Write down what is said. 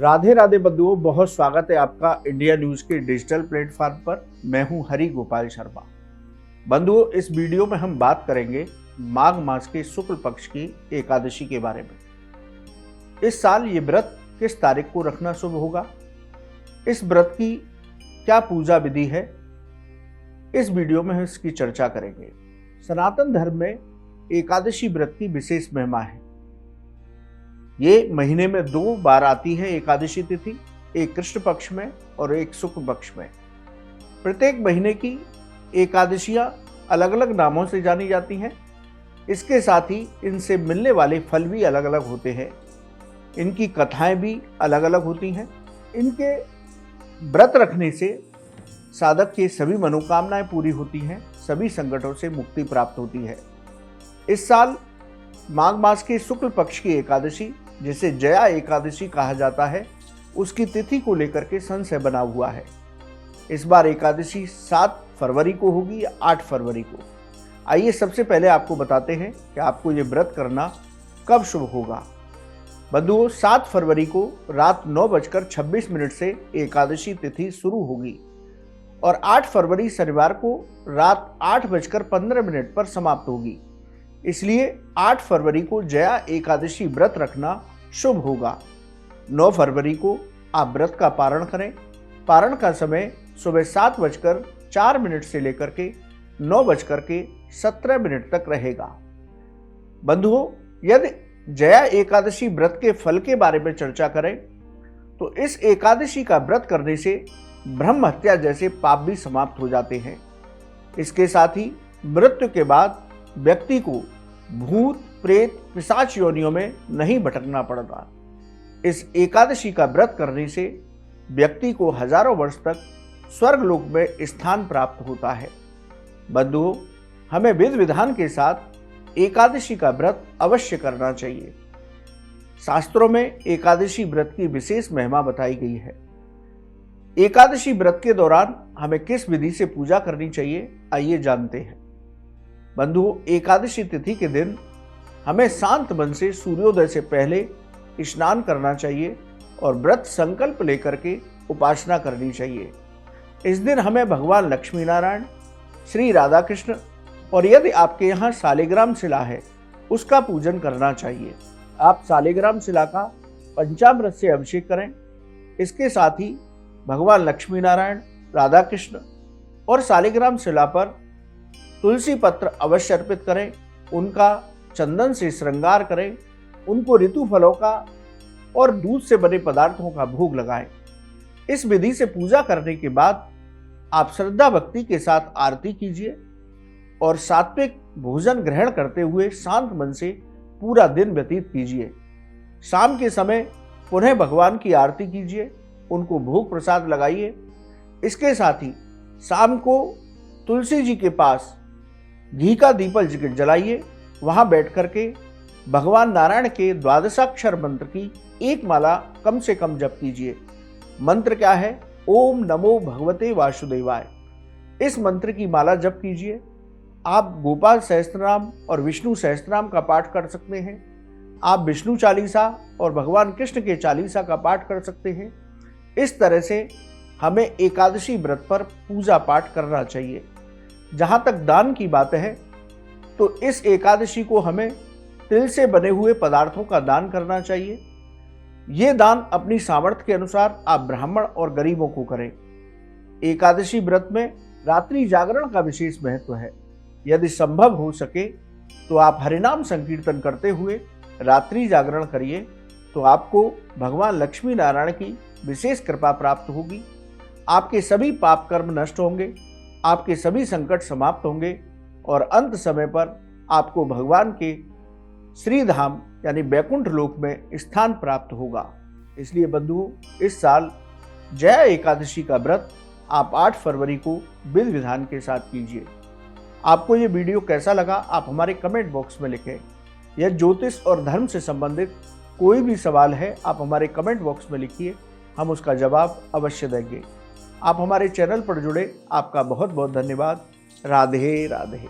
राधे राधे बंधुओं, बहुत स्वागत है आपका इंडिया न्यूज के डिजिटल प्लेटफॉर्म पर। मैं हूं हरि गोपाल शर्मा। बंधुओं, इस वीडियो में हम बात करेंगे माघ मास के शुक्ल पक्ष की एकादशी के बारे में। इस साल ये व्रत किस तारीख को रखना शुभ होगा, इस व्रत की क्या पूजा विधि है, इस वीडियो में हम इसकी चर्चा करेंगे। सनातन धर्म में एकादशी व्रत की विशेष महिमा है। ये महीने में 2 बार आती है एकादशी तिथि, एक कृष्ण पक्ष में और एक शुक्ल पक्ष में। प्रत्येक महीने की एकादशियां अलग अलग नामों से जानी जाती हैं। इसके साथ ही इनसे मिलने वाले फल भी अलग अलग होते हैं। इनकी कथाएं भी अलग अलग होती हैं। इनके व्रत रखने से साधक की सभी मनोकामनाएं पूरी होती हैं, सभी संकटों से मुक्ति प्राप्त होती है। इस साल माघ मास के शुक्ल पक्ष की एकादशी, जिसे जया एकादशी कहा जाता है, उसकी तिथि को लेकर के संशय बना हुआ है। इस बार एकादशी 7 फरवरी को होगी या 8 फरवरी को। आइए सबसे पहले आपको बताते हैं कि आपको ये व्रत करना कब शुभ होगा। बंधुओं, 7 फरवरी को रात 9:26 से एकादशी तिथि शुरू होगी और 8 फरवरी शनिवार को रात 8:15 पर समाप्त होगी। इसलिए 8 फरवरी को जया एकादशी व्रत रखना शुभ होगा। 9 फरवरी को आप व्रत का पारण करें। पारण का समय सुबह 7:04 से लेकर के 9:17 तक रहेगा। बंधुओं, यदि जया एकादशी व्रत के फल के बारे में चर्चा करें तो इस एकादशी का व्रत करने से ब्रह्म हत्या जैसे पाप भी समाप्त हो जाते हैं। इसके साथ ही मृत्यु के बाद व्यक्ति को भूत, प्रेत, पिशाच योनियों में नहीं भटकना पड़ता। इस एकादशी का व्रत करने से व्यक्ति को हजारों वर्ष तक स्वर्ग लोक में स्थान प्राप्त होता है। बंधुओं, हमें विधि विधान के साथ एकादशी का व्रत अवश्य करना चाहिए। शास्त्रों में एकादशी व्रत की विशेष महिमा बताई गई है। एकादशी व्रत के दौरान हमें किस विधि से पूजा करनी चाहिए, आइए जानते हैं। बंधुओं, एकादशी तिथि के दिन हमें शांत मन से सूर्योदय से पहले स्नान करना चाहिए और व्रत संकल्प लेकर के उपासना करनी चाहिए। इस दिन हमें भगवान लक्ष्मी नारायण, श्री राधा कृष्ण और यदि आपके यहाँ शालिग्राम शिला है उसका पूजन करना चाहिए। आप शालिग्राम शिला का पंचामृत से अभिषेक करें। इसके साथ ही भगवान लक्ष्मी नारायण, राधा कृष्ण और शालिग्राम शिला पर तुलसी पत्र अवश्य अर्पित करें। उनका चंदन से श्रृंगार करें। उनको ऋतु फलों का और दूध से बने पदार्थों का भोग लगाएं। इस विधि से पूजा करने के बाद आप श्रद्धा भक्ति के साथ आरती कीजिए और सात्विक भोजन ग्रहण करते हुए शांत मन से पूरा दिन व्यतीत कीजिए। शाम के समय पुनः भगवान की आरती कीजिए, उनको भोग प्रसाद लगाइए। इसके साथ ही शाम को तुलसी जी के पास घी का दीपक जलाइए। वहां बैठ करके भगवान नारायण के द्वादशाक्षर मंत्र की एक माला कम से कम जप कीजिए। मंत्र क्या है? ओम नमो भगवते वासुदेवाय। इस मंत्र की माला जप कीजिए। आप गोपाल सहस्त्रनाम और विष्णु सहस्त्रनाम का पाठ कर सकते हैं। आप विष्णु चालीसा और भगवान कृष्ण के चालीसा का पाठ कर सकते हैं। इस तरह से हमें एकादशी व्रत पर पूजा पाठ करना चाहिए। जहां तक दान की बात है तो इस एकादशी को हमें तिल से बने हुए पदार्थों का दान करना चाहिए। ये दान अपनी सामर्थ्य के अनुसार आप ब्राह्मण और गरीबों को करें। एकादशी व्रत में रात्रि जागरण का विशेष महत्व है। यदि संभव हो सके तो आप हरिनाम संकीर्तन करते हुए रात्रि जागरण करिए, तो आपको भगवान लक्ष्मी नारायण की विशेष कृपा प्राप्त होगी। आपके सभी पाप कर्म नष्ट होंगे, आपके सभी संकट समाप्त होंगे और अंत समय पर आपको भगवान के श्रीधाम यानी बैकुंठ लोक में स्थान प्राप्त होगा। इसलिए बंधुओं, इस साल जया एकादशी का व्रत आप 8 फरवरी को विधि विधान के साथ कीजिए। आपको ये वीडियो कैसा लगा, आप हमारे कमेंट बॉक्स में लिखें। यह ज्योतिष और धर्म से संबंधित कोई भी सवाल है, आप हमारे कमेंट बॉक्स में लिखिए, हम उसका जवाब अवश्य देंगे। आप हमारे चैनल पर जुड़े, आपका बहुत बहुत धन्यवाद। राधे राधे।